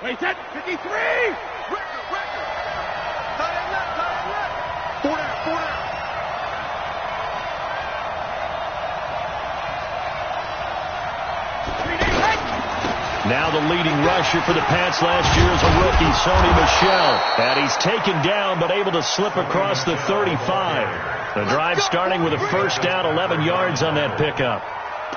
Wait, set, 53! Record! Tight end left! 4 down. Now the leading rusher for the Pats last year is a rookie, Sony Michel. And he's taken down but able to slip across the 35. The drive starting with a first down, 11 yards on that pickup.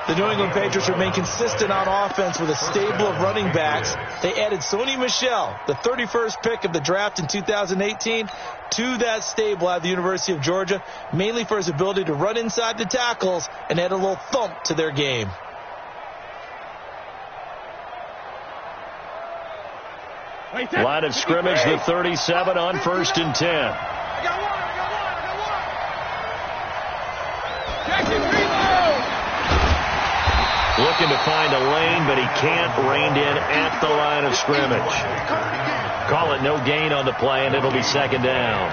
The New England Patriots remain consistent on offense with a stable of running backs. They added Sony Michel, the 31st pick of the draft in 2018, to that stable at the University of Georgia, mainly for his ability to run inside the tackles and add a little thump to their game. Line of scrimmage, the 37 on 1st and 10. I got one. Jackson, reload! Looking to find a lane, but he can't. Reined in at the line of scrimmage. Call it no gain on the play, and it'll be 2nd down.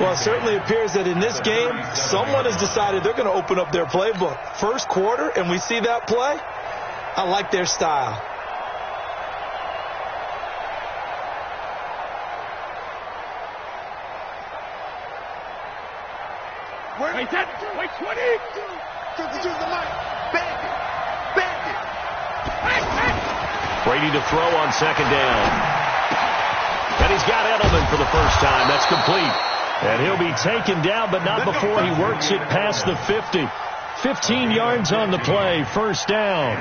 Well, it certainly appears that in this game, someone has decided they're going to open up their playbook. First quarter, and we see that play. I like their style. Wait, 20! Bandit! Brady to throw on 2nd down. And he's got Edelman for the first time. That's complete. And he'll be taken down, but not before he works it past the 50. 15 yards on the play, first down.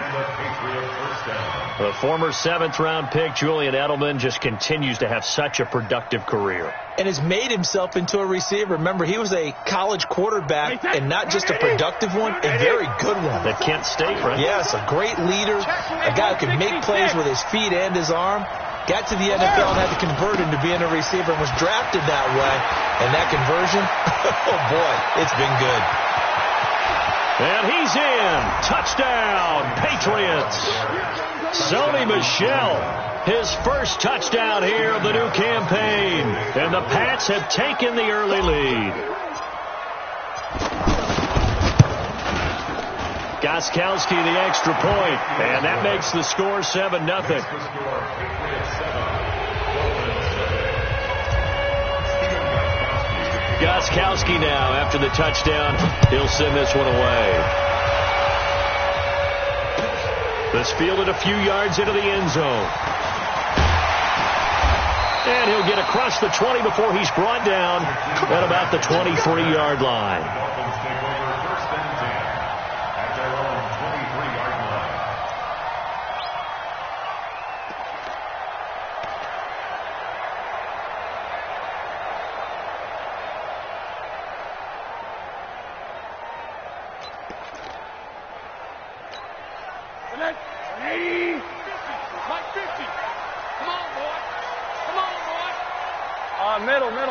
The former 7th-round pick, Julian Edelman, just continues to have such a productive career. And has made himself into a receiver. Remember, he was a college quarterback, and not just a productive one, a very good one. At Kent State, right? Yes, a great leader, a guy who could make plays with his feet and his arm. Got to the NFL and had to convert into being a receiver and was drafted that way. And that conversion, oh boy, it's been good. And he's in. Touchdown, Patriots. Sony Michel, his first touchdown here of the new campaign. And the Pats have taken the early lead. Gostkowski the extra point. And that makes the score 7-0. Gostkowski now, after the touchdown, he'll send this one away. This fielded a few yards into the end zone. And he'll get across the 20 before he's brought down at about the 23-yard line.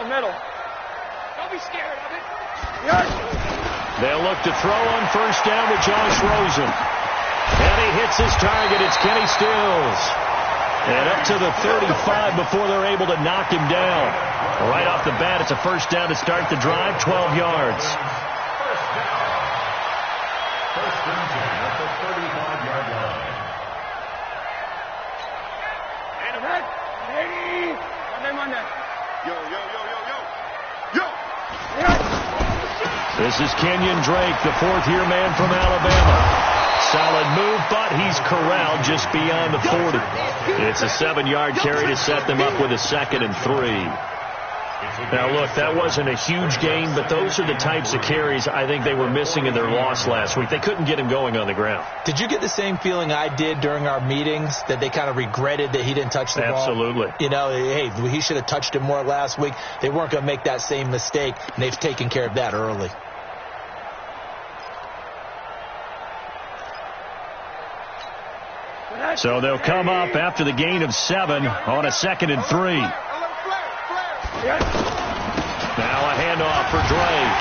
Middle. Don't be scared of it. They'll look to throw on first down to Josh Rosen. And he hits his target. It's Kenny Stills. And up to the 35 before they're able to knock him down. Right off the bat, it's a first down to start the drive, 12 yards. First and 10 at the 35-yard line. And a red. Monday. Yo. This is Kenyon Drake, the 4th-year man from Alabama. Solid move, but he's corralled just beyond the 40. It's a 7-yard carry to set them up with a 2nd and 3. Now, look, that wasn't a huge gain, but those are the types of carries I think they were missing in their loss last week. They couldn't get him going on the ground. Did you get the same feeling I did during our meetings, that they kind of regretted that he didn't touch the ball? Absolutely. You know, hey, he should have touched it more last week. They weren't going to make that same mistake, and they've taken care of that early. So they'll come up after the gain of 7 on a 2nd and 3. Now a handoff for Drake.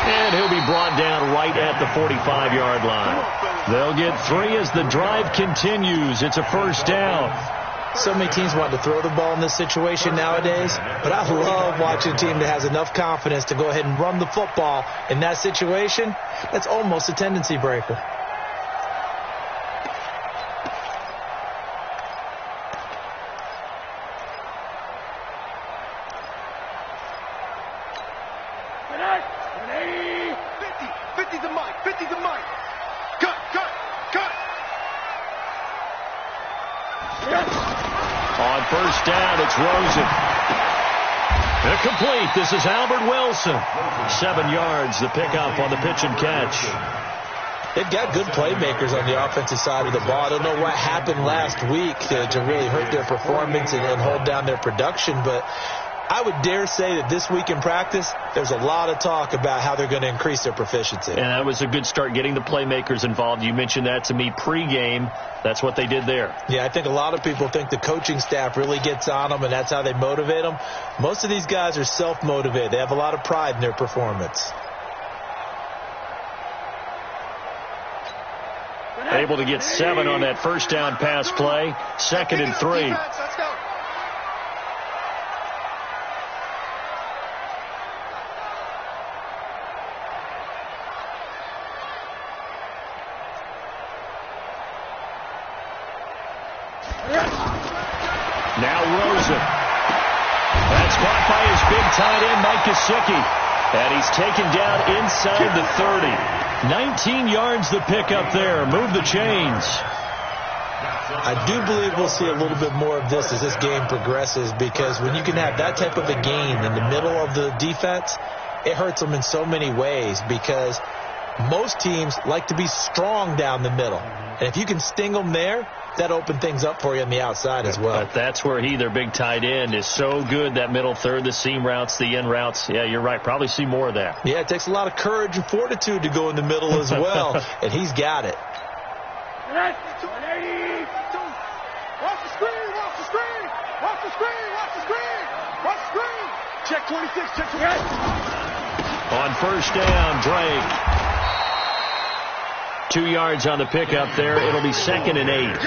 And he'll be brought down right at the 45-yard line. They'll get 3 as the drive continues. It's a first down. So many teams want to throw the ball in this situation nowadays, but I love watching a team that has enough confidence to go ahead and run the football. In that situation, that's almost a tendency breaker. 50's a mic. 50's a mic. Cut. On first down, it's Rosen. Incomplete. This is Albert Wilson. 7 yards, the pickup on the pitch and catch. They've got good playmakers on the offensive side of the ball. I don't know what happened last week to really hurt their performance and hold down their production, but I would dare say that this week in practice, there's a lot of talk about how they're going to increase their proficiency. And that was a good start, getting the playmakers involved. You mentioned that to me pregame. That's what they did there. Yeah, I think a lot of people think the coaching staff really gets on them, and that's how they motivate them. Most of these guys are self-motivated. They have a lot of pride in their performance. Able to get 7 on that first down pass play. 2nd and 3. Let's go. Now Rosen. That's caught by his big tight end, Mike Gesicki. And he's taken down inside the 30. 19 yards the pickup there. Move the chains. I do believe we'll see a little bit more of this as this game progresses, because when you can have that type of a gain in the middle of the defense, it hurts them in so many ways, because most teams like to be strong down the middle. And if you can sting them there, that opens things up for you on the outside as well. But that's where their big tight end, is so good, that middle third, the seam routes, the in routes. Yeah, you're right. Probably see more of that. Yeah, it takes a lot of courage and fortitude to go in the middle as well, and he's got it. Watch the screen. Check 26. Check 26. On first down, Drake. 2 yards on the pickup there. It'll be 2nd and 8.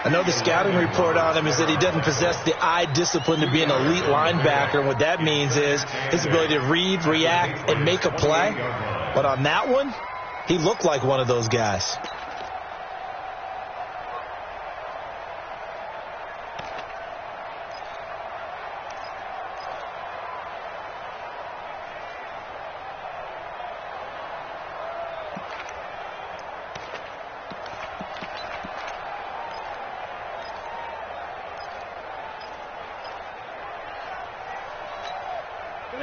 I know the scouting report on him is that he doesn't possess the eye discipline to be an elite linebacker. And what that means is his ability to read, react, and make a play. But on that one, he looked like one of those guys.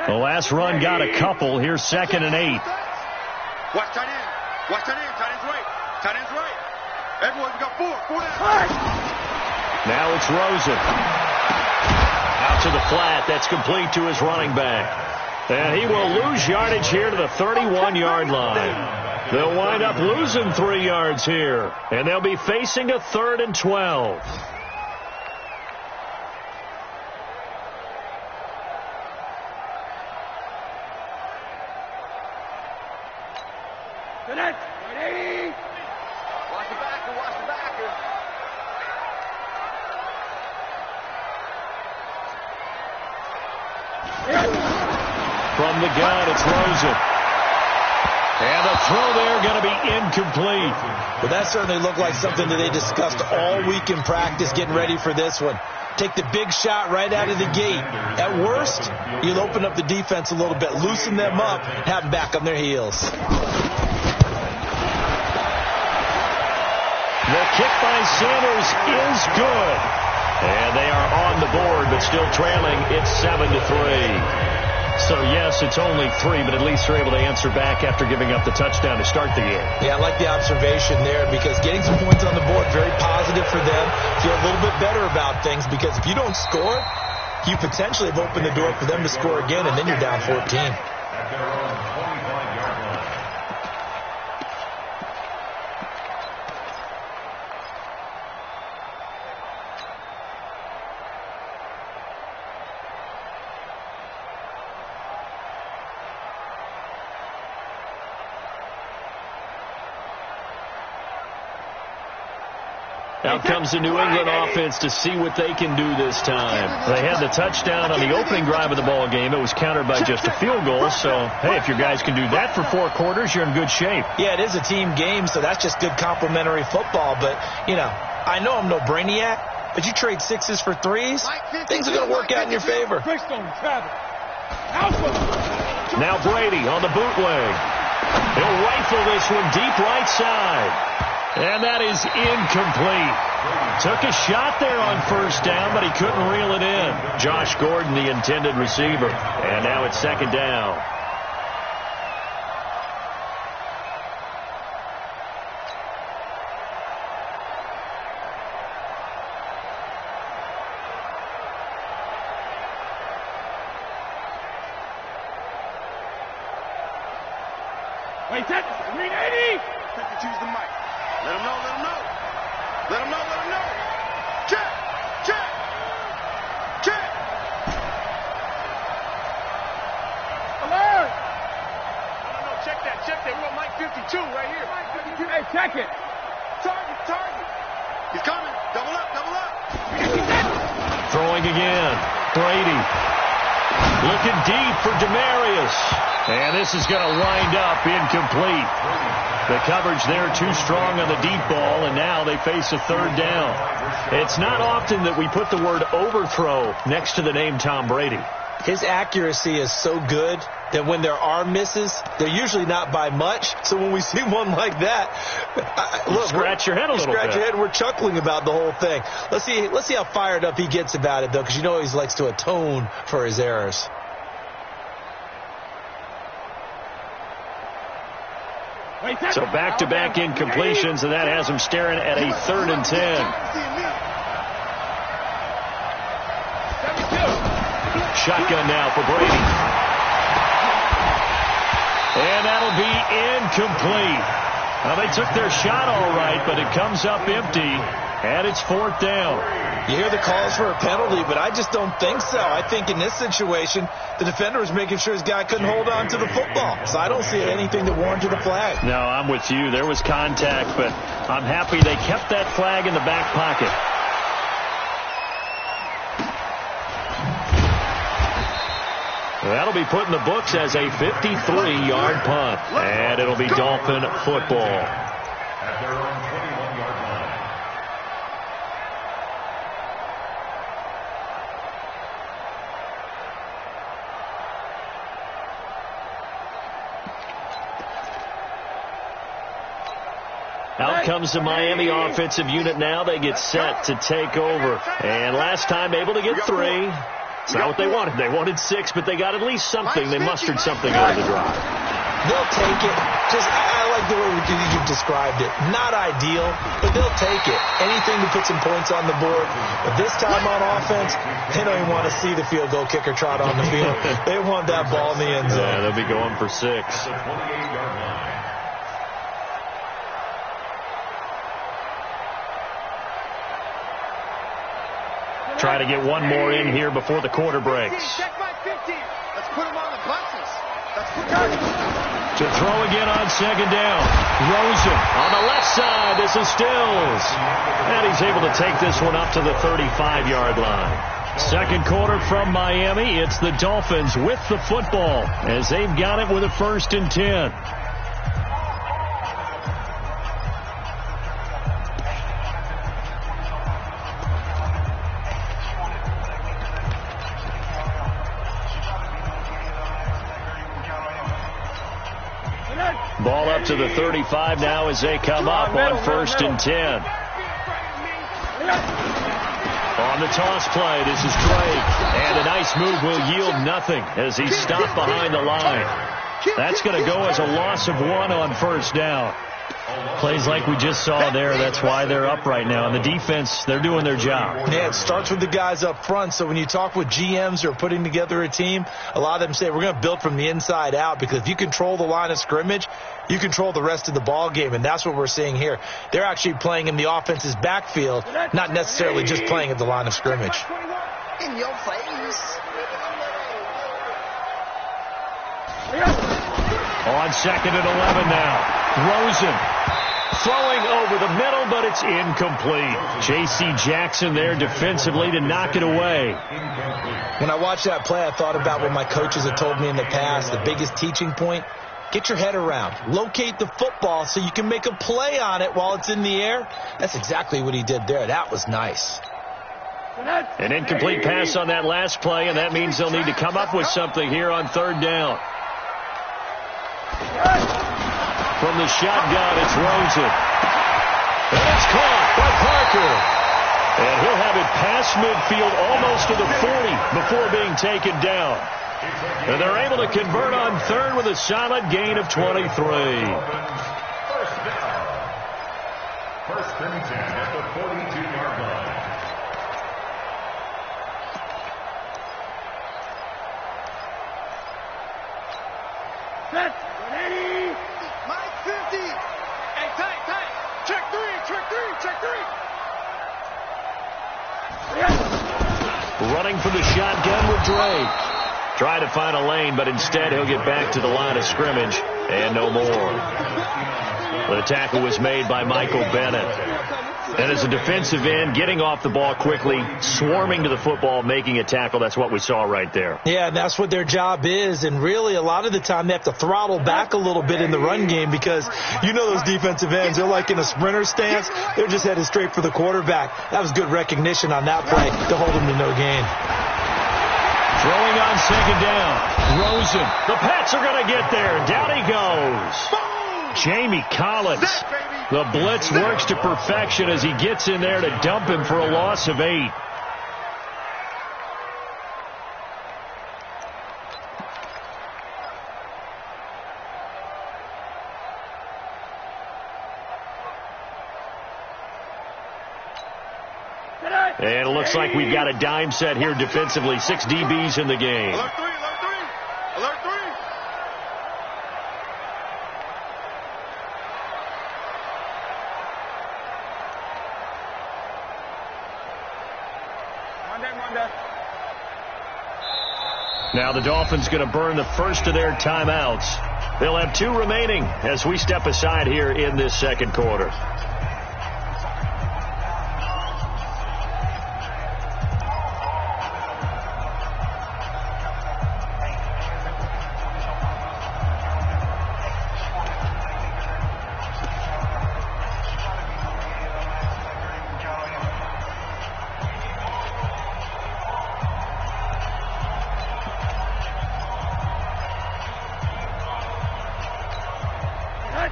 The last run got a couple. Here's 2nd and 8. Watch tight end. Tight end's right. Everyone's got 4 down. Now it's Rosen. Out to the flat. That's complete to his running back. And he will lose yardage here to the 31-yard line. They'll wind up losing 3 yards here. And they'll be facing a 3rd and 12. From the gun, it's Rosen. And the throw there going to be incomplete. Well, that certainly looked like something that they discussed all week in practice, getting ready for this one. Take the big shot right out of the gate. At worst, you'll open up the defense a little bit, loosen them up, have them back on their heels. The kick by Sanders is good. And they are on the board, but still trailing. It's 7-3. So, yes, it's only 3, but at least they're able to answer back after giving up the touchdown to start the game. Yeah, I like the observation there, because getting some points on the board, very positive for them. Feel a little bit better about things, because if you don't score, you potentially have opened the door for them to score again, and then you're down 14. At their own 25-yard line. Out comes the New England offense to see what they can do this time. They had the touchdown on the opening drive of the ball game. It was countered by just a field goal. So, hey, if your guys can do that for 4 quarters, you're in good shape. Yeah, it is a team game, so that's just good complimentary football. But, you know, I know I'm no brainiac, but you trade 6s for 3s, things are going to work out in your favor. Now Brady on the bootleg. He'll right rifle this one deep right side. And that is incomplete. Took a shot there on first down, but he couldn't reel it in. Josh Gordon, the intended receiver. And now it's second down. Wait, that 380. Choose the mic. Let him know, let him know. Let him know, let him know. Check, check, check. Alert. No, check that. We want Mike 52 right here. Mike 52. Hey, check it. Target. He's coming. Double up. Throwing again. Brady. Looking deep for Demarius. And this is going to wind up incomplete. The coverage there too strong on the deep ball, and now they face a third down. It's not often that we put the word overthrow next to the name Tom Brady. His accuracy is so good that when there are misses, they're usually not by much. So when we see one like that, look, scratch your head a little bit. Scratch your head, and we're chuckling about the whole thing. Let's see how fired up he gets about it, though, because you know he likes to atone for his errors. So back-to-back incompletions, and that has him staring at a 3rd and 10. Shotgun now for Brady. And that'll be incomplete. Well, they took their shot all right, but it comes up empty, and it's 4th down. You hear the calls for a penalty, but I just don't think so. I think in this situation, the defender was making sure his guy couldn't hold on to the football. So I don't see anything that warranted a flag. No, I'm with you. There was contact, but I'm happy they kept that flag in the back pocket. That'll be put in the books as a 53-yard punt, and it'll be Dolphin football. At their own 21-yard line. Out comes the Miami offensive unit now. They get set to take over. And last time able to get 3. It's not what they wanted. They wanted 6, but they got at least something. They mustered something out of the drive. They'll take it. I like the way you've described it. Not ideal, but they'll take it. Anything to put some points on the board. But this time on offense, they don't even want to see the field goal kicker trot on the field. They want that ball in the end zone. Yeah, they'll be going for 6. At the 28-yard line. Try to get one more in here before the quarter breaks. Check my 50. Let's put him on the buses. Let's put him. To throw again on 2nd down. Rosen on the left side. This is Stills. And he's able to take this one up to the 35-yard line. Second quarter from Miami. It's the Dolphins with the football as they've got it with a 1st and 10. Ball up to the 35 now as they come up on 1st and 10. On the toss play, this is Drake. And a nice move will yield nothing as he's stopped behind the line. That's going to go as a loss of 1 on 1st down. Plays like we just saw there, that's why they're up right now. And the defense, they're doing their job. Yeah, it starts with the guys up front. So when you talk with GMs who are putting together a team, a lot of them say we're going to build from the inside out, because if you control the line of scrimmage, you control the rest of the ball game, and that's what we're seeing here. They're actually playing in the offense's backfield, not necessarily just playing at the line of scrimmage. In your face. On 2nd and 11 now. Rosen throwing over the middle, but it's incomplete. J.C. Jackson there defensively to knock it away. When I watched that play, I thought about what my coaches have told me in the past. The biggest teaching point, get your head around. Locate the football so you can make a play on it while it's in the air. That's exactly what he did there. That was nice. An incomplete pass on that last play, and that means they'll need to come up with something here on 3rd down. From the shotgun, it's Rosen. And it's caught by Parker. And he'll have it past midfield almost to the 40 before being taken down. And they're able to convert on third with a solid gain of 23. First down. First and 10 at the 42-yard line. Set. Ready. Mike 50. Hey, tight. Check three. Running for the shotgun with Drake. Try to find a lane, but instead he'll get back to the line of scrimmage and no more. The tackle was made by Michael Bennett. And as a defensive end, getting off the ball quickly, swarming to the football, making a tackle, that's what we saw right there. Yeah, and that's what their job is. And really, a lot of the time, they have to throttle back a little bit in the run game because you know those defensive ends, they're like in a sprinter stance. They're just headed straight for the quarterback. That was good recognition on that play to hold him to no gain. Throwing on second down. Rosen. The Pats are going to get there. Down he goes. Jamie Collins. The blitz works to perfection as he gets in there to dump him for a loss of 8. And it looks like we've got a dime set here defensively. 6 DBs in the game. Alert 3. Now the Dolphins going to burn the first of their timeouts. They'll have 2 remaining as we step aside here in this second quarter.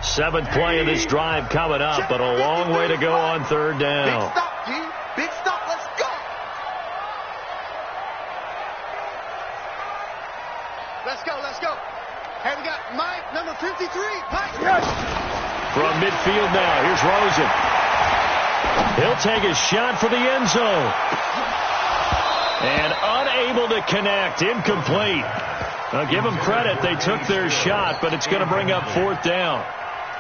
Seventh play of this drive coming up, but a long way to go on third down. Big stop, G. Big stop. Let's go. Let's go. Hey, we got Mike, number 53. Mike. Yes. From midfield now, here's Rosen. He'll take a shot for the end zone. And unable to connect. Incomplete. Now, give them credit. They took their shot, but it's going to bring up fourth down.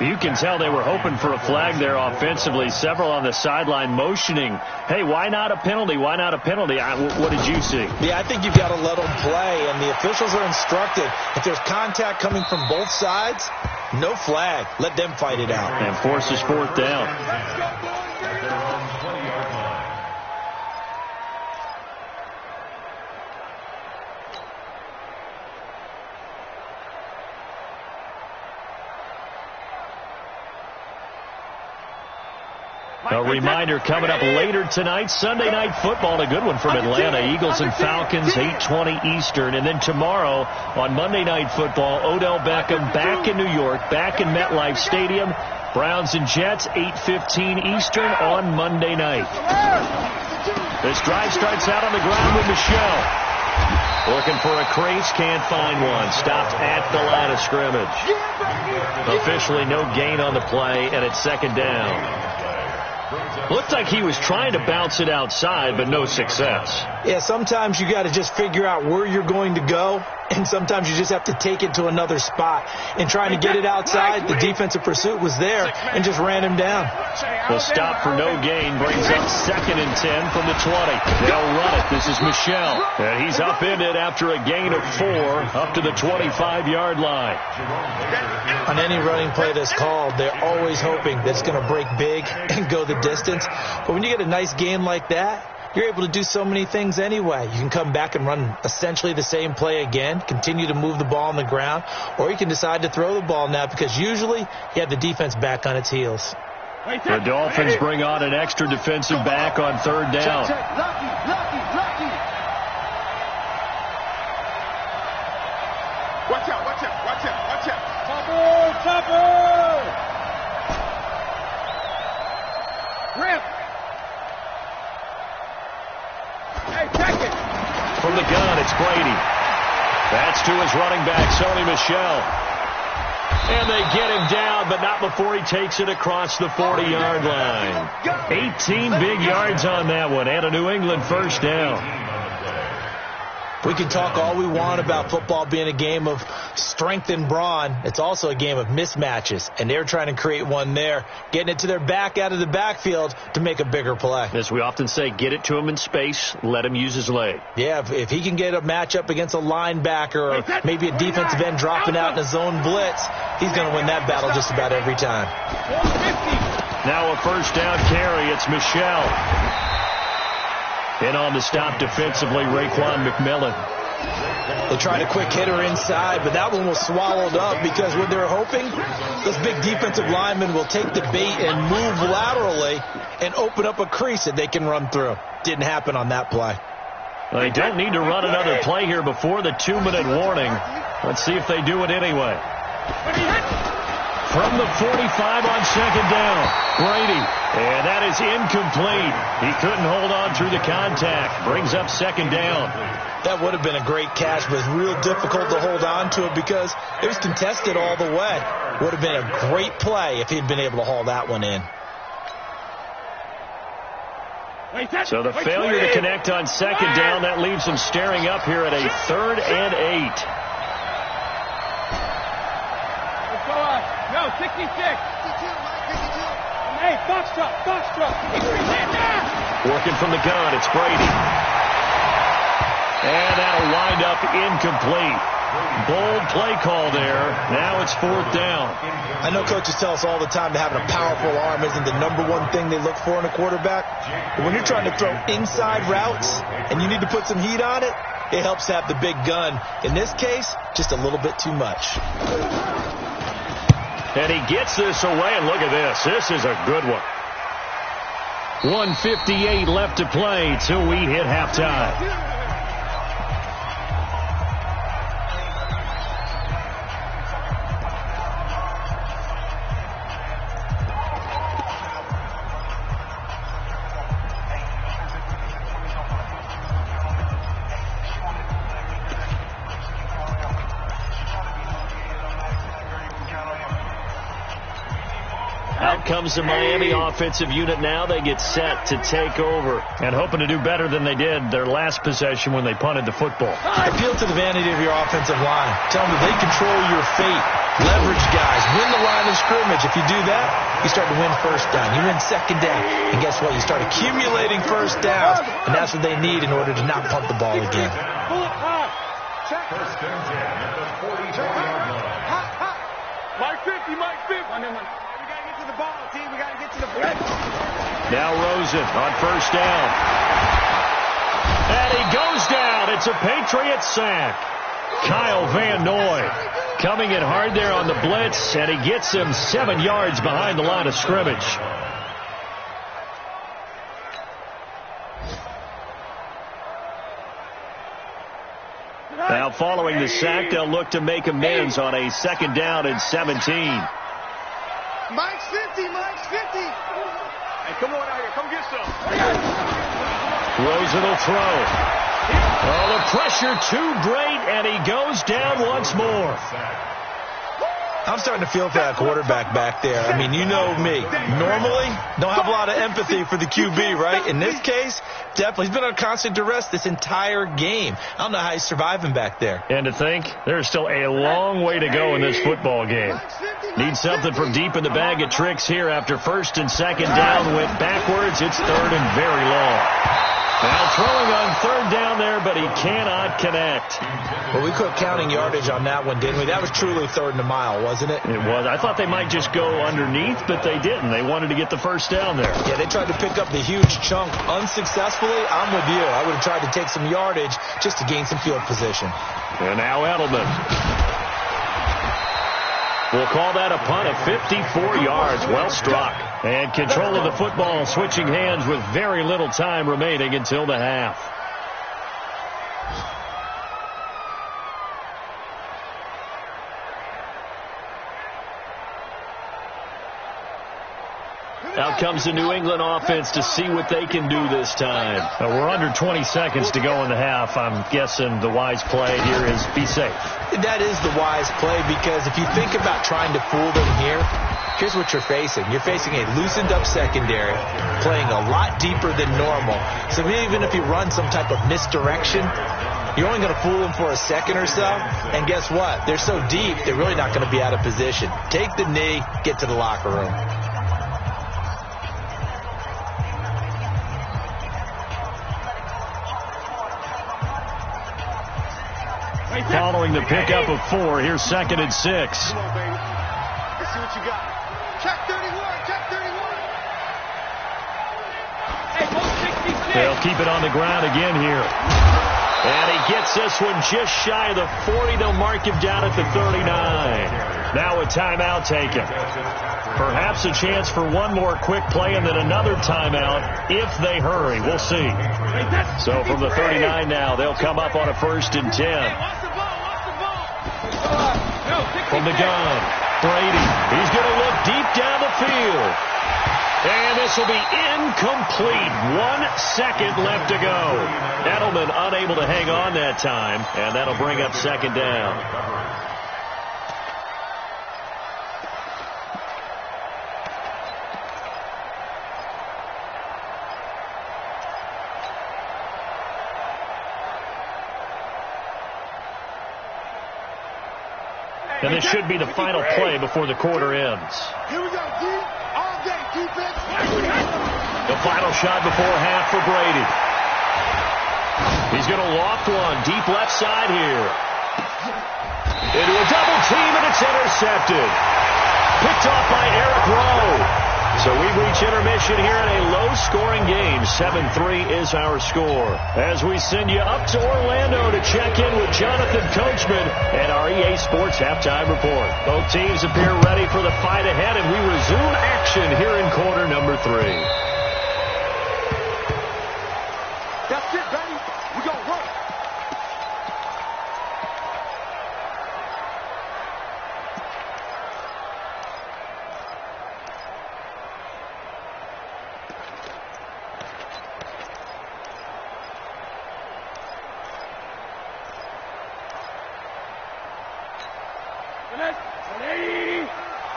You can tell they were hoping for a flag there offensively. Several on the sideline motioning, hey, why not a penalty? Why not a penalty? What did you see? Yeah, I think you've got to let them play, and the officials are instructed. If there's contact coming from both sides, no flag. Let them fight it out. And forces fourth down. A reminder coming up later tonight, Sunday Night Football, a good one from Atlanta. Eagles and Falcons, 8:20 Eastern. And then tomorrow on Monday Night Football, Odell Beckham back in New York, back in MetLife Stadium. Browns and Jets, 8:15 Eastern on Monday night. This drive starts out on the ground with Michelle. Looking for a crease, can't find one. Stopped at the line of scrimmage. Officially no gain on the play, and it's second down. Looked like he was trying to bounce it outside, but no success. Yeah, sometimes you got to just figure out where you're going to go, and sometimes you just have to take it to another spot. And trying to get it outside, the defensive pursuit was there and just ran him down. The stop for no gain brings up 2nd and 10 from the 20. They'll run it. This is Michelle. And he's upended after a gain of 4 up to the 25-yard line. On any running play that's called, they're always hoping that it's going to break big and go the distance. But when you get a nice gain like that, you're able to do so many things anyway. You can come back and run essentially the same play again, continue to move the ball on the ground, or you can decide to throw the ball now because usually you have the defense back on its heels. The Dolphins bring on an extra defensive back on third down. Lucky. Watch out. Topper! the gun. It's Brady. That's to his running back, Sony Michel. And they get him down, but not before he takes it across the 40-yard line. 18 big yards on that one, and a New England first down. We can talk all we want about football being a game of strength and brawn. It's also a game of mismatches, and they're trying to create one there, getting it to their back out of the backfield to make a bigger play. As we often say, get it to him in space, let him use his leg. Yeah, if he can get a matchup against a linebacker or maybe a defensive end dropping out in a zone blitz, he's going to win that battle just about every time. Now a first down carry. It's Michel. In on the stop defensively, Raekwon McMillan. They tried a quick hitter inside, but that one was swallowed up because what they're hoping, this big defensive lineman will take the bait and move laterally and open up a crease that they can run through. Didn't happen on that play. Well, they don't need to run another play here before the 2-minute warning. Let's see if they do it anyway. From the 45 on second down, Brady. And that is incomplete. He couldn't hold on through the contact. Brings up second down. That would have been a great catch, but it's real difficult to hold on to it because it was contested all the way. Would have been a great play if he'd been able to haul that one in. So the failure to connect on second down, that leaves them staring up here at a 3rd and 8. No, 66. 52, hey, box truck. Working from the gun, it's Brady. And that'll wind up incomplete. Bold play call there. Now it's 4th down. I know coaches tell us all the time that having a powerful arm isn't the number one thing they look for in a quarterback. But when you're trying to throw inside routes and you need to put some heat on it, it helps to have the big gun. In this case, just a little bit too much. And he gets this away, and look at this. This is a good one. 1:58 left to play till we hit halftime. Comes the Miami offensive unit now. They get set to take over and hoping to do better than they did their last possession when they punted the football. Appeal to the vanity of your offensive line. Tell them that they control your fate. Leverage guys. Win the line of scrimmage. If you do that, you start to win first down. You win second down. And guess what? You start accumulating first downs. And that's what they need in order to not punt the ball again. First and 10 at the 42-yard line. Mike 50. The ball, team. We got to get to the ball. Now Rosen on first down. And he goes down. It's a Patriots sack. Kyle Van Noy coming in hard there on the blitz, and he gets him 7 yards behind the line of scrimmage. Now following the sack, they'll look to make amends on a 2nd down and 17. Mike's 50. Hey, come on out here. Come get some. Rosen will throw. Oh, the pressure too great, and he goes down once more. I'm starting to feel for that quarterback back there. I mean, you know me. Normally, don't have a lot of empathy for the QB, right? In this case, definitely. He's been on constant duress this entire game. I don't know how he's surviving back there. And to think, there's still a long way to go in this football game. Need something from deep in the bag of tricks here after 1st and 2nd down. Went backwards. It's 3rd and very long. Now throwing on 3rd down there, but he cannot connect. Well, we quit counting yardage on that one, didn't we? That was truly 3rd and a mile, wasn't it? It was. I thought they might just go underneath, but they didn't. They wanted to get the first down there. Yeah, they tried to pick up the huge chunk unsuccessfully. I'm with you. I would have tried to take some yardage just to gain some field position. And now Edelman. We'll call that a punt of 54 yards. Well struck. And control of the football switching hands with very little time remaining until the half. Out comes the New England offense to see what they can do this time. We're under 20 seconds to go in the half. I'm guessing the wise play here is be safe. That is the wise play, because if you think about trying to fool them here, here's what you're facing. You're facing a loosened up secondary, playing a lot deeper than normal. So even if you run some type of misdirection, you're only going to fool them for a second or so. And guess what? They're so deep, they're really not going to be out of position. Take the knee, get to the locker room. Following the pickup of 4, here's 2nd and 6. Come on, baby. Let's see what you got. Check 31, check 31. Hey, 66. They'll keep it on the ground again here. And he gets this one just shy of the 40. They'll mark him down at the 39. Now a timeout taken. Perhaps a chance for one more quick play and then another timeout if they hurry. We'll see. So from the 39 now, they'll come up on a 1st and 10. From the gun, Brady. He's going to look deep down the field. And this will be incomplete. 1 second left to go. Edelman unable to hang on that time, and that'll bring up 2nd down. And this should be the final play before the quarter ends. Here we go, D. All day, defense. The final shot before half for Brady. He's going to loft one deep left side here. Into a double team, and it's intercepted. Picked off by Eric Rowe. So we've reached intermission here in a low-scoring game. 7-3 is our score. As we send you up to Orlando to check in with Jonathan Coachman and our EA Sports Halftime Report. Both teams appear ready for the fight ahead, and we resume action here in quarter number 3. That's it, baby. We gonna work.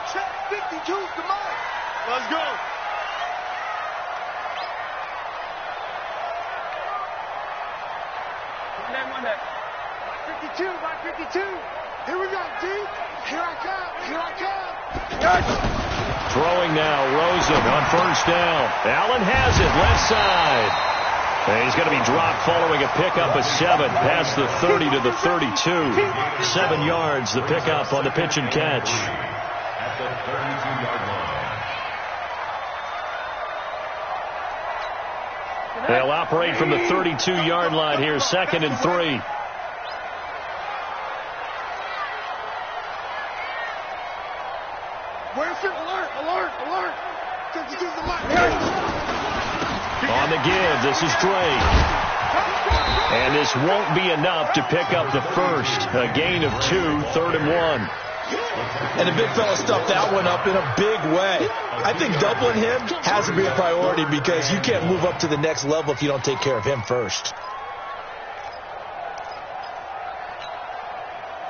Check 52 to mine. Let's go. That 52 by 52. Here we go, D. Here I come. Here I come. Yes. Throwing now, Rosen on 1st down. Allen has it, left side. And he's going to be dropped following a pickup of 7 past the 30 to the 32. 7 yards, the pickup on the pitch and catch. At the 32-yard line. They'll operate from the 32-yard line here, 2nd and 3. Where's it? Alert, alert, alert. 52's the mark. On the give, this is Drake. And this won't be enough to pick up the first. A gain of 2, 3rd and 1. And the big fella stuffed that one up in a big way. I think doubling him has to be a priority, because you can't move up to the next level if you don't take care of him first.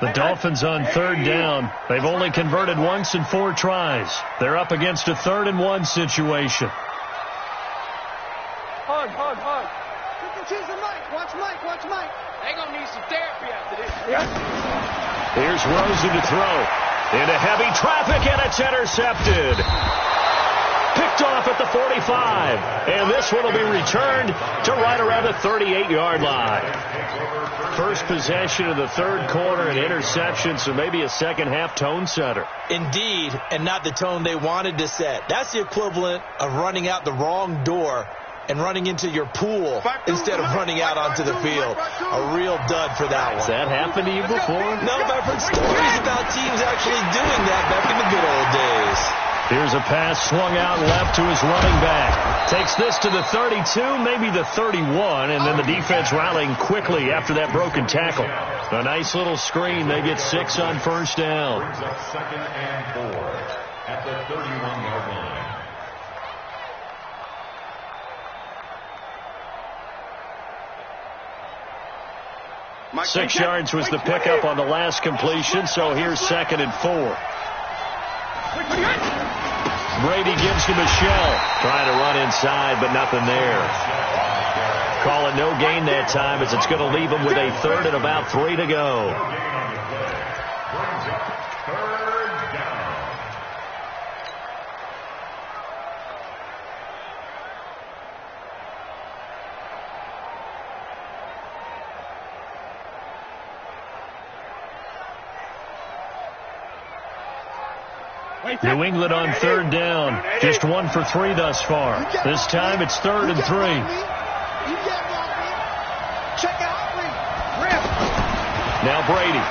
The Dolphins on 3rd down. They've only converted once in 4 tries. They're up against a 3rd and 1 situation. Hug. 52's the Mike. Watch Mike. They gonna need some therapy after this. Here's Rosen to throw. Into heavy traffic, and it's intercepted. Picked off at the 45. And this one will be returned to right around the 38-yard line. First possession of the 3rd quarter, an interception, so maybe a second-half tone setter. Indeed, and not the tone they wanted to set. That's the equivalent of running out the wrong door and running into your pool instead of running out onto the field. A real dud for that one. Has that happened to you before? No, but I've heard stories about teams actually doing that back in the good old days. Here's a pass swung out left to his running back. Takes this to the 32, maybe the 31, and then the defense rallying quickly after that broken tackle. A nice little screen. They get 6 on 1st down. Brings up 2nd and 4 at the 31-yard line. 6 yards was the pickup on the last completion, so here's 2nd and 4. Brady gives to Michelle. Trying to run inside, but nothing there. Call it no gain that time, as it's going to leave him with a 3rd and about 3 to go. New England on 3rd down. Just 1 for 3 thus far. This time it's 3rd and 3. Now Brady.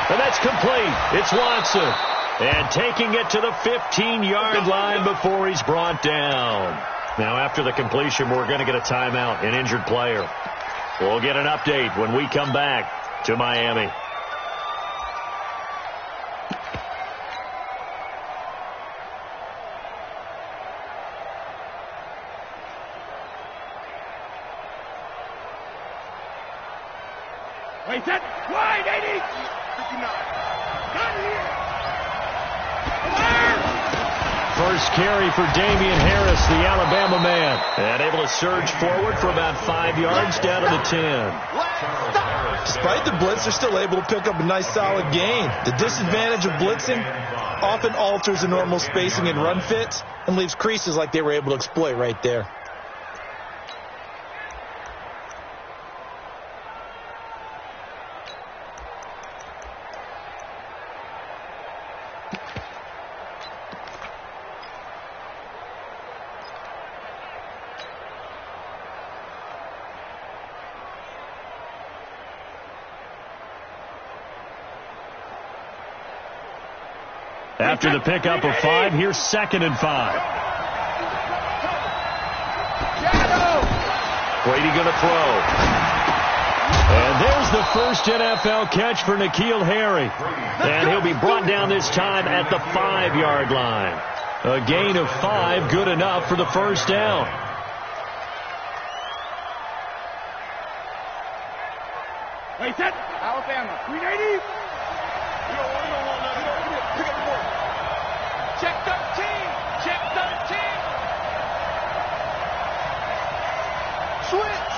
And that's complete. It's Watson. And taking it to the 15-yard line before he's brought down. Now after the completion, we're going to get a timeout, an injured player. We'll get an update when we come back to Miami. Wait, set, wide, 80, 59. Not here. First carry for Damian Harris, the Alabama man. And able to surge forward for about 5 yards down to the 10. Despite the blitz, they're still able to pick up a nice solid gain. The disadvantage of blitzing often alters the normal spacing and run fits and leaves creases like they were able to exploit right there. After the pickup of 5, here's 2nd and 5. Brady going to throw. And there's the first NFL catch for N'Keal Harry. And he'll be brought down this time at the 5-yard line. A gain of 5, good enough for the first down. Wait, set, Alabama, 380. Pick up the ball. Check 13. Check 13. Switch.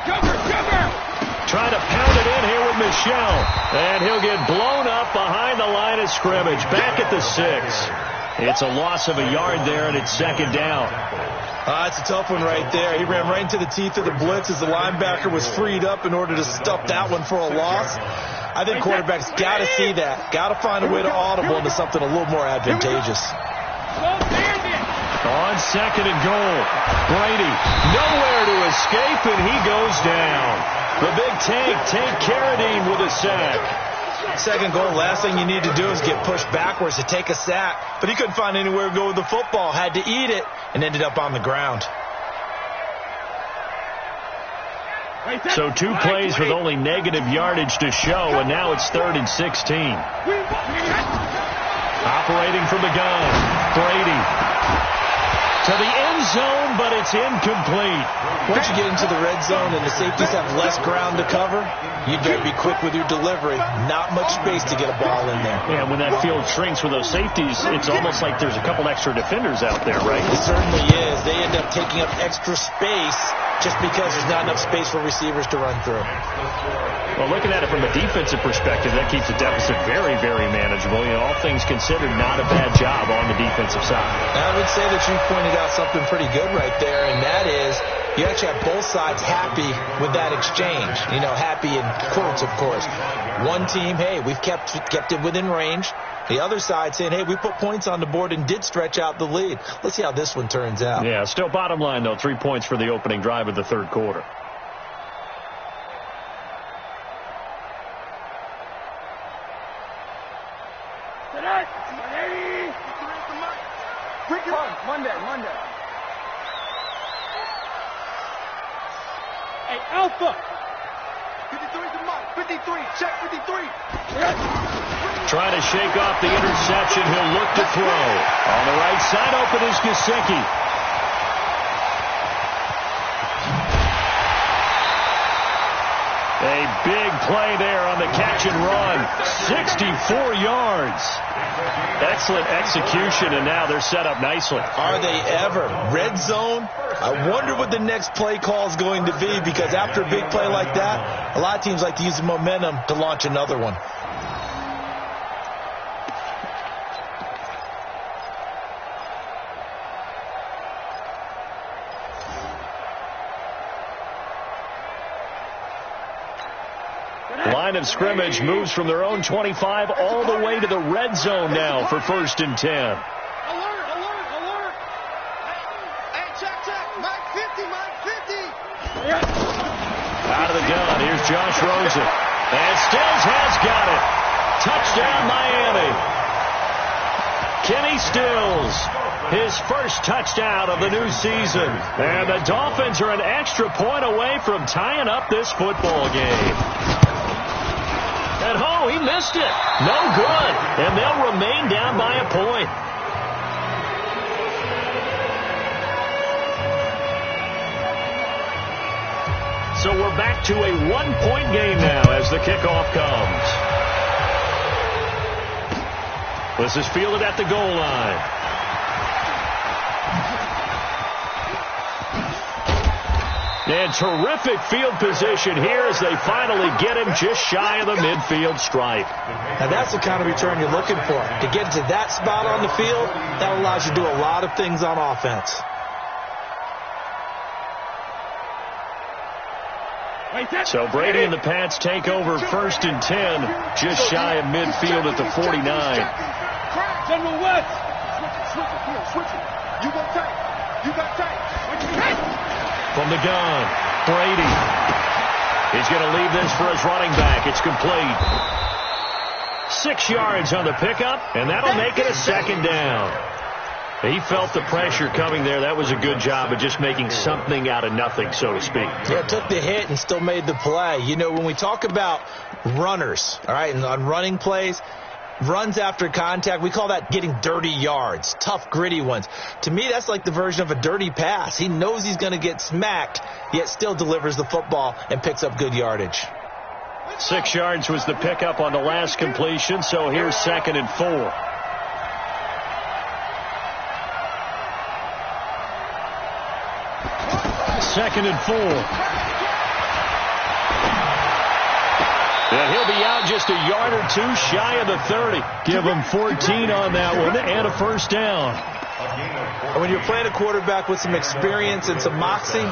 Cover. Trying to pound it in here with Michelle. And he'll get blown up behind the line of scrimmage. Back at the 6. It's a loss of a yard there, and it's 2nd down. It's a tough one right there. He ran right into the teeth of the blitz as the linebacker was freed up in order to stuff that one for a loss. I think quarterbacks got to see that. Got to find a way to audible into something a little more advantageous. On 2nd and goal, Brady nowhere to escape, and he goes down. The big Tank Carradine with a sack. 2nd goal, last thing you need to do is get pushed backwards to take a sack. But he couldn't find anywhere to go with the football. Had to eat it and ended up on the ground. So 2 plays with only negative yardage to show, and now it's 3rd and 16. Operating from the gun, Brady. To the end zone, but it's incomplete. Once you get into the red zone and the safeties have less ground to cover, you better be quick with your delivery. Not much space to get a ball in there. Yeah, when that field shrinks with those safeties, it's almost like there's a couple extra defenders out there, right? It certainly is. They end up taking up extra space just because there's not enough space for receivers to run through. Well, looking at it from a defensive perspective, that keeps the deficit very, very manageable. You know, all things considered, not a bad job on the defensive side. I would say that you pointed out something pretty good right there, and that is you actually have both sides happy with that exchange. You know, happy in quotes, of course. One team, hey, we've kept it within range. The other side saying, hey, we put points on the board and did stretch out the lead. Let's see how this one turns out. Yeah, still bottom line, though, 3 points for the opening drive of the 3rd quarter. Monday. Hey, Alpha. 53 to Mike. 53. Check 53. Trying to shake off the interception. He'll look to throw. On the right side, open is Gesicki. big play there on the catch and run. 64 yards. Excellent execution, and now they're set up nicely. Are they ever? Red zone? I wonder what the next play call is going to be, because after a big play like that, a lot of teams like to use the momentum to launch another one. Line of scrimmage moves from their own 25 all the way to the red zone now for 1st and 10. Alert, alert, alert. Hey, check. Mike 50, Mike 50. Out of the gun, here's Josh Rosen. And Stills has got it. Touchdown, Miami. Kenny Stills, his first touchdown of the new season. And the Dolphins are an extra point away from tying up this football game. And oh, he missed it. No good. And they'll remain down by a point. So we're back to a one-point game now as the kickoff comes. This is fielded at the goal line. And terrific field position here as they finally get him just shy of the midfield stripe. Now that's the kind of return you're looking for. To get to that spot on the field, that allows you to do a lot of things on offense. So Brady and the Pats take over 1st and 10, just shy of midfield at the 49. General West. Switch it. You go tight. You got tight. From the gun, Brady. He's going to leave this for his running back. It's complete. 6 yards on the pickup, and that'll make it a 2nd down. He felt the pressure coming there. That was a good job of just making something out of nothing, so to speak. Yeah, took the hit and still made the play. You know, when we talk about runners, all right, and on running plays, runs after contact, we call that getting dirty yards, tough, gritty ones. To me, that's like the version of a dirty pass. He knows he's going to get smacked, yet still delivers the football and picks up good yardage. 6 yards was the pickup on the last completion, so here's 2nd and 4. Second and 4. And he'll be out just a yard or two shy of the 30. Give him 14 on that one and a 1st down. When you're playing a quarterback with some experience and some moxie,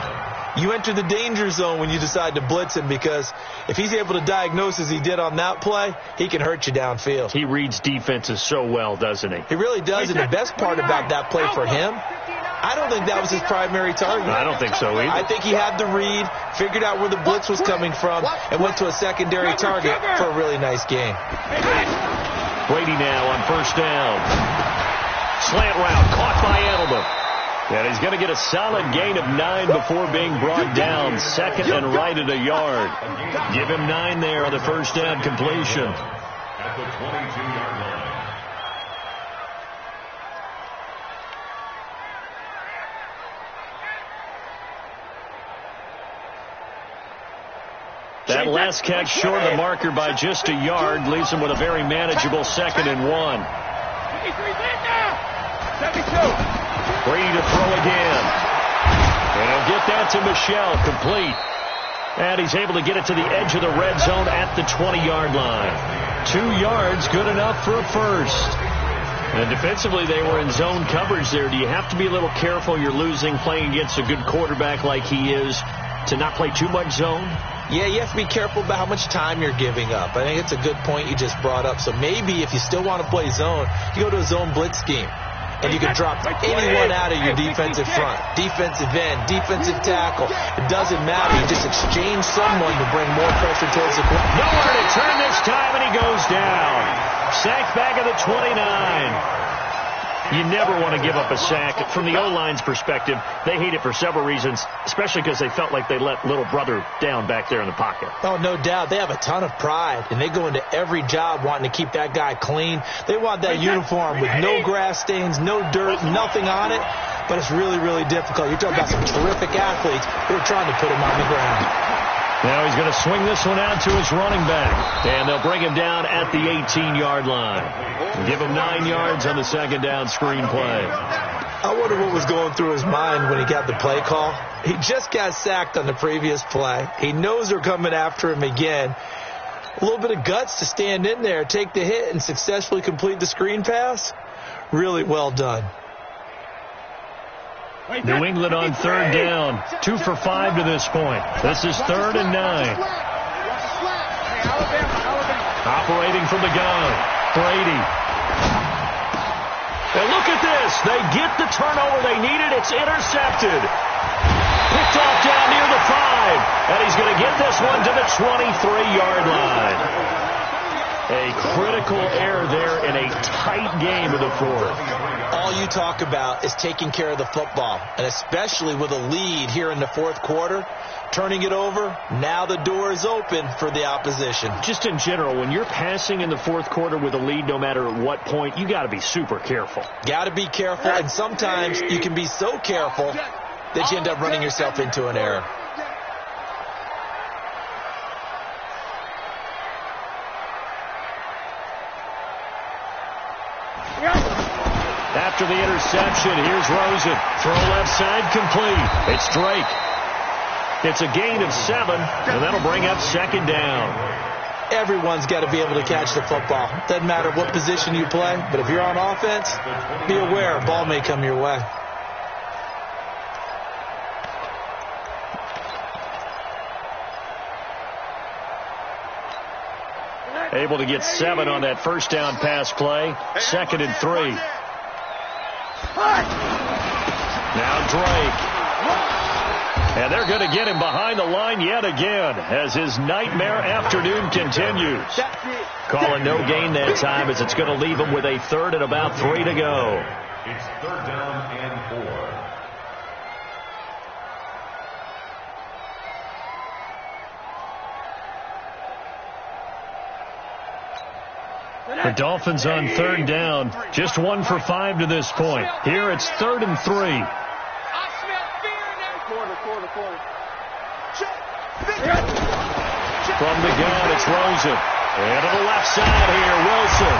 you enter the danger zone when you decide to blitz him, because if he's able to diagnose as he did on that play, he can hurt you downfield. He reads defenses so well, doesn't he? He really does, and the best part about that play for him, I don't think that was his primary target. I don't think so either. I think he had the read, figured out where the blitz was coming from, and went to a secondary target for a really nice game. Brady now on 1st down. Slant route caught by Edelman. And he's going to get a solid gain of 9 before being brought down. 2nd and right at a yard. Give him 9 there on the 1st down completion. At the 22-yard line. That last catch short of the marker by just a yard leaves him with a very manageable 2nd and 1. Brady to throw again. And he'll get that to Michelle, complete. And he's able to get it to the edge of the red zone at the 20-yard line. 2 yards, good enough for a 1st. And defensively, they were in zone coverage there. Do you have to be a little careful? You're losing, playing against a good quarterback like he is, to not play too much zone? Yeah, you have to be careful about how much time you're giving up. I think it's a good point you just brought up. So maybe if you still want to play zone, you go to a zone blitz scheme. And you can drop anyone out of your defensive front, defensive end, defensive tackle. It doesn't matter. You just exchange someone to bring more pressure towards the quarterback. Nowhere to turn this time, and he goes down. Sacked back at the 29. You never want to give up a sack. From the O-line's perspective, they hate it for several reasons, especially because they felt like they let little brother down back there in the pocket. Oh, no doubt. They have a ton of pride, and they go into every job wanting to keep that guy clean. They want that uniform with no grass stains, no dirt, nothing on it, but it's really, really difficult. You're talking about some terrific athletes who are trying to put him on the ground. Now he's going to swing this one out to his running back. And they'll bring him down at the 18-yard line. Give him 9 yards on the second down screen play. I wonder what was going through his mind when he got the play call. He just got sacked on the previous play. He knows they're coming after him again. A little bit of guts to stand in there, take the hit, and successfully complete the screen pass. Really well done. New England on third down. 2 for 5 to this point. This is 3rd and 9. Operating from the gun. Brady. And look at this. They get the turnover they needed. It's intercepted. Picked off down near the 5. And he's going to get this one to the 23-yard line. A critical error there in a tight game of the fourth. All you talk about is taking care of the football, and especially with a lead here in the fourth quarter, turning it over, now the door is open for the opposition. Just in general, when you're passing in the fourth quarter with a lead, no matter at what point, you got to be super careful. Got to be careful, and sometimes you can be so careful that you end up running yourself into an error. After the interception, here's Rosen. Throw left side complete. It's Drake. It's a gain of 7, and that'll bring up second down. Everyone's got to be able to catch the football. Doesn't matter what position you play, but if you're on offense, be aware a ball may come your way. Able to get 7 on that first down pass play. 2nd and 3. Now Drake. And they're going to get him behind the line yet again as his nightmare afternoon continues. Calling no gain that time as it's going to leave him with a 3rd and about 3 to go. It's 3rd down and 4. The Dolphins on 3rd down. Just 1 for 5 to this point. Here it's 3rd and 3. From the gun, it's Rosen. And to the left side here, Wilson.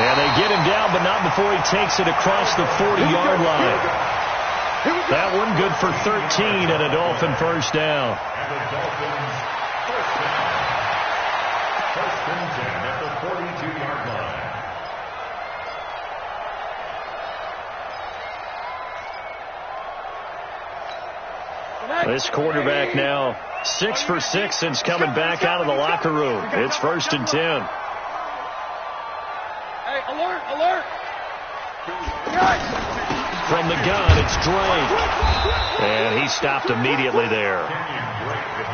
And they get him down, but not before he takes it across the 40-yard line. That one good for 13 and a Dolphin first down. And the Dolphins first down. 1st and 10 at the 42-yard line. This quarterback now 6 for 6 since coming back out of the locker room. It's 1st and 10. Hey, alert, alert. From the gun, it's Drake. And he stopped immediately there.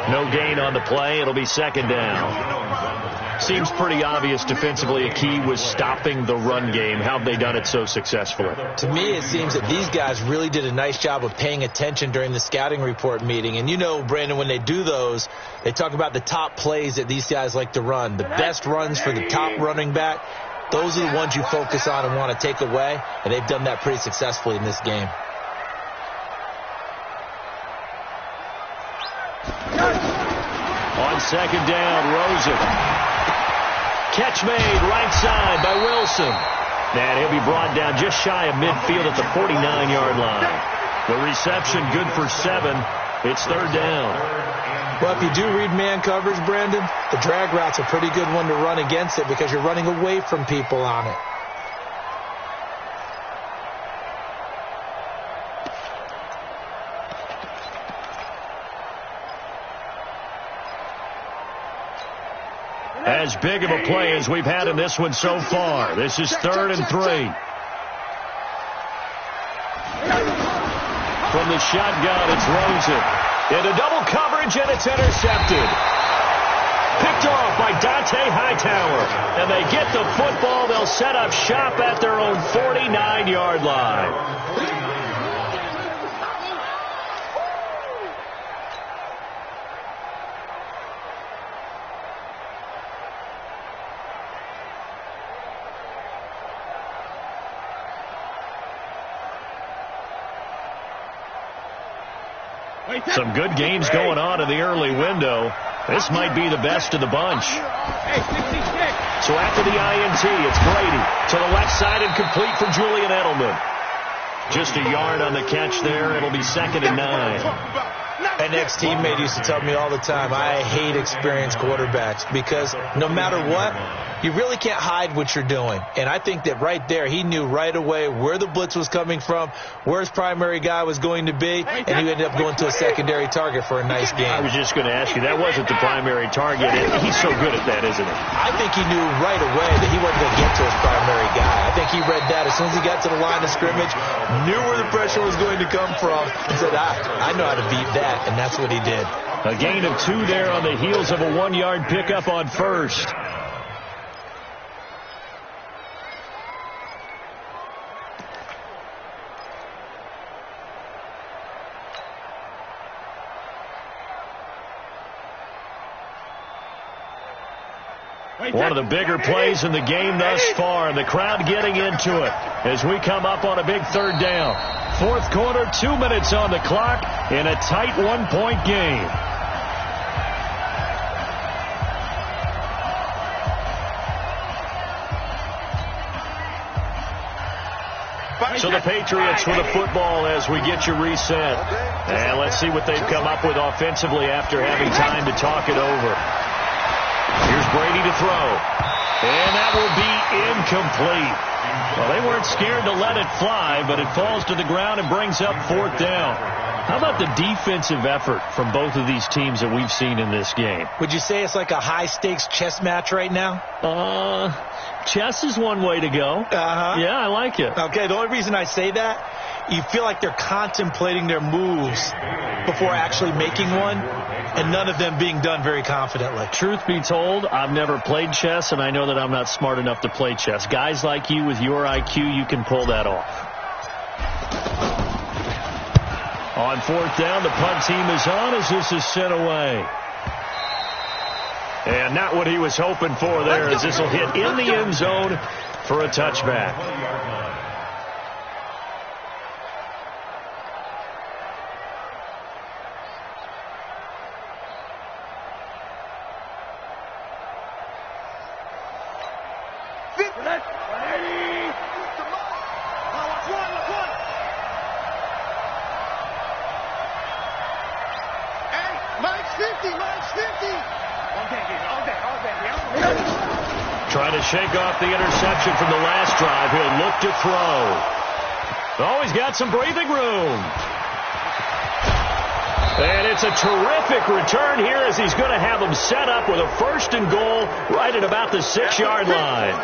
No gain on the play. It'll be 2nd down. Seems pretty obvious defensively a key was stopping the run game. How have they done it so successfully? To me, it seems that these guys really did a nice job of paying attention during the scouting report meeting. And you know, Brandon, when they do those, they talk about the top plays that these guys like to run. The best runs for the top running back. Those are the ones you focus on and want to take away. And they've done that pretty successfully in this game. On 2nd down, Rosen. Catch made right side by Wilson. And he'll be brought down just shy of midfield at the 49-yard line. The reception good for 7. It's 3rd down. Well, if you do read man coverage, Brandon, the drag route's a pretty good one to run against it because you're running away from people on it. As big of a play as we've had in this one so far. This is 3rd and 3. From the shotgun, it's Rosen. Into double coverage, and it's intercepted. Picked off by Dante Hightower. And they get the football. They'll set up shop at their own 49-yard line. Some good games going on in the early window. This might be the best of the bunch. Hey, 66. So after the INT, it's Brady to the left side and complete for Julian Edelman. Just a yard on the catch there. It'll be 2nd and 9. An ex-teammate used to tell me all the time, I hate experienced quarterbacks because no matter what, you really can't hide what you're doing. And I think that right there, he knew right away where the blitz was coming from, where his primary guy was going to be, and he ended up going to a secondary target for a nice game. I was just going to ask you, that wasn't the primary target. He's so good at that, isn't he? I think he knew right away that he wasn't going to get to his primary guy. I think he read that as soon as he got to the line of scrimmage, knew where the pressure was going to come from, and said, I know how to beat that, and that's what he did. A gain of 2 there on the heels of a 1-yard pickup on first. One of the bigger plays in the game thus far, and the crowd getting into it as we come up on a big 3rd down. 4th quarter, 2 minutes on the clock in a tight 1-point game. So the Patriots with the football as we get you reset. And let's see what they've come up with offensively after having time to talk it over. Here's Brady to throw. And that will be incomplete. Well, they weren't scared to let it fly, but it falls to the ground and brings up 4th down. How about the defensive effort from both of these teams that we've seen in this game? Would you say it's like a high-stakes chess match right now? Chess is one way to go. Yeah, I like it. Okay, the only reason I say that, you feel like they're contemplating their moves before actually making one, and none of them being done very confidently. Truth be told, I've never played chess, and I know that I'm not smart enough to play chess. Guys like you with your IQ, you can pull that off. On 4th down, the punt team is on as this is sent away. And not what he was hoping for there, as this will hit in the end zone for a touchback. Trying to shake off the interception from the last drive. He'll look to throw. Oh, he's got some breathing room. And it's a terrific return here as he's going to have them set up with a 1st and goal right at about the 6-yard line.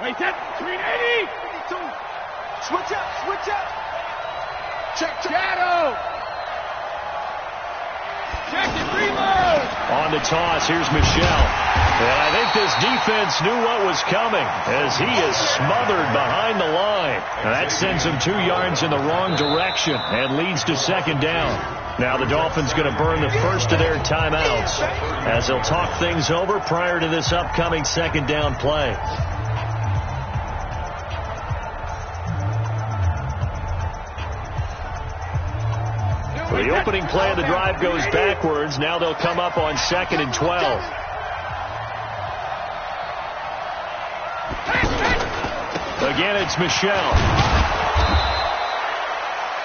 Wait, that 380. Switch up. Check. Shadow. Check it, reload. On the toss, here's Michel. And I think this defense knew what was coming as he is smothered behind the line. And that sends him 2 yards in the wrong direction and leads to 2nd down. Now the Dolphins going to burn the first of their timeouts as they'll talk things over prior to this upcoming 2nd down play. The opening play of the drive goes backwards. Now they'll come up on 2nd and 12. Again, it's Michel.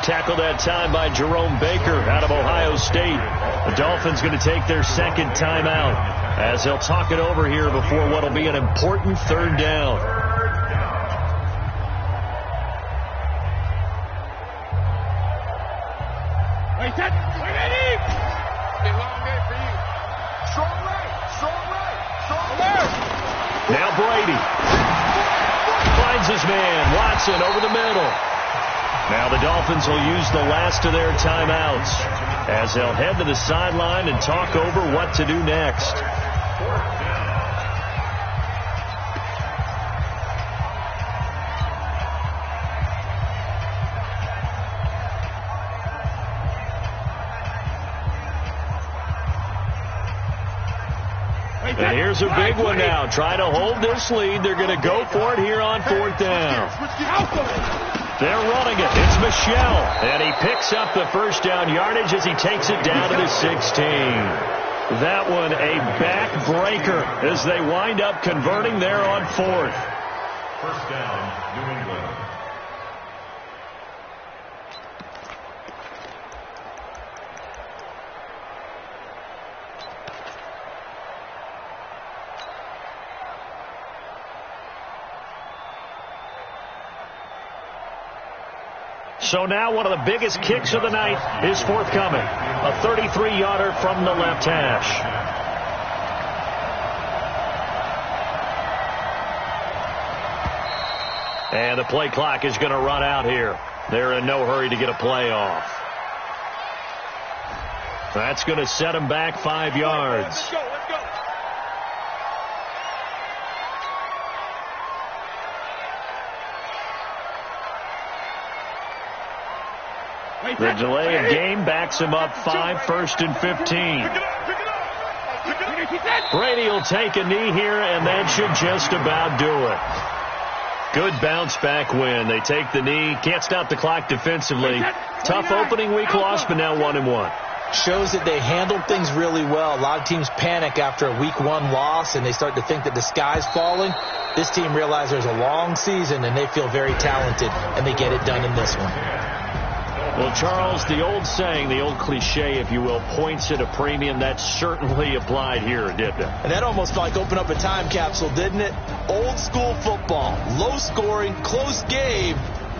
Tackled that time by Jerome Baker out of Ohio State. The Dolphins going to take their 2nd timeout as they'll talk it over here before what will be an important 3rd down. Now Brady finds his man, Watson, over the middle. Now the Dolphins will use the last of their timeouts as they'll head to the sideline and talk over what to do next. And here's a big one now. Try to hold this lead. They're going to go for it here on fourth down. They're running it. It's Michel. And he picks up the first down yardage as he takes it down to the 16. That one a backbreaker as they wind up converting there on fourth. First down, New England. So now one of the biggest kicks of the night is forthcoming. A 33-yarder from the left hash. And the play clock is going to run out here. They're in no hurry to get a play off. That's going to set them back 5 yards. Let's go. The delay of game backs him up 5, 1st and 15. Brady will take a knee here, and that should just about do it. Good bounce back win. They take the knee. Can't stop the clock defensively. Tough opening week loss, but now 1-1. Shows that they handled things really well. A lot of teams panic after a week 1 loss, and they start to think that the sky's falling. This team realizes there's a long season, and they feel very talented, and they get it done in this one. Well, Charles, the old saying, the old cliche, if you will, points at a premium, that certainly applied here, didn't it? And that almost like opened up a time capsule, didn't it? Old school football, low scoring, close game.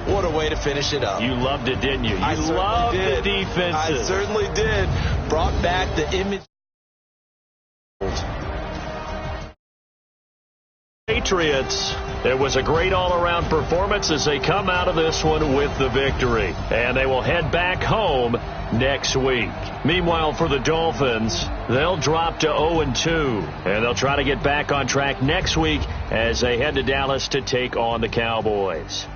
What a way to finish it up. You loved it, didn't you? I loved did. The defenses. I certainly did. Brought back the image. Patriots. It was a great all-around performance as they come out of this one with the victory. And they will head back home next week. Meanwhile, for the Dolphins, they'll drop to 0-2. And they'll try to get back on track next week as they head to Dallas to take on the Cowboys.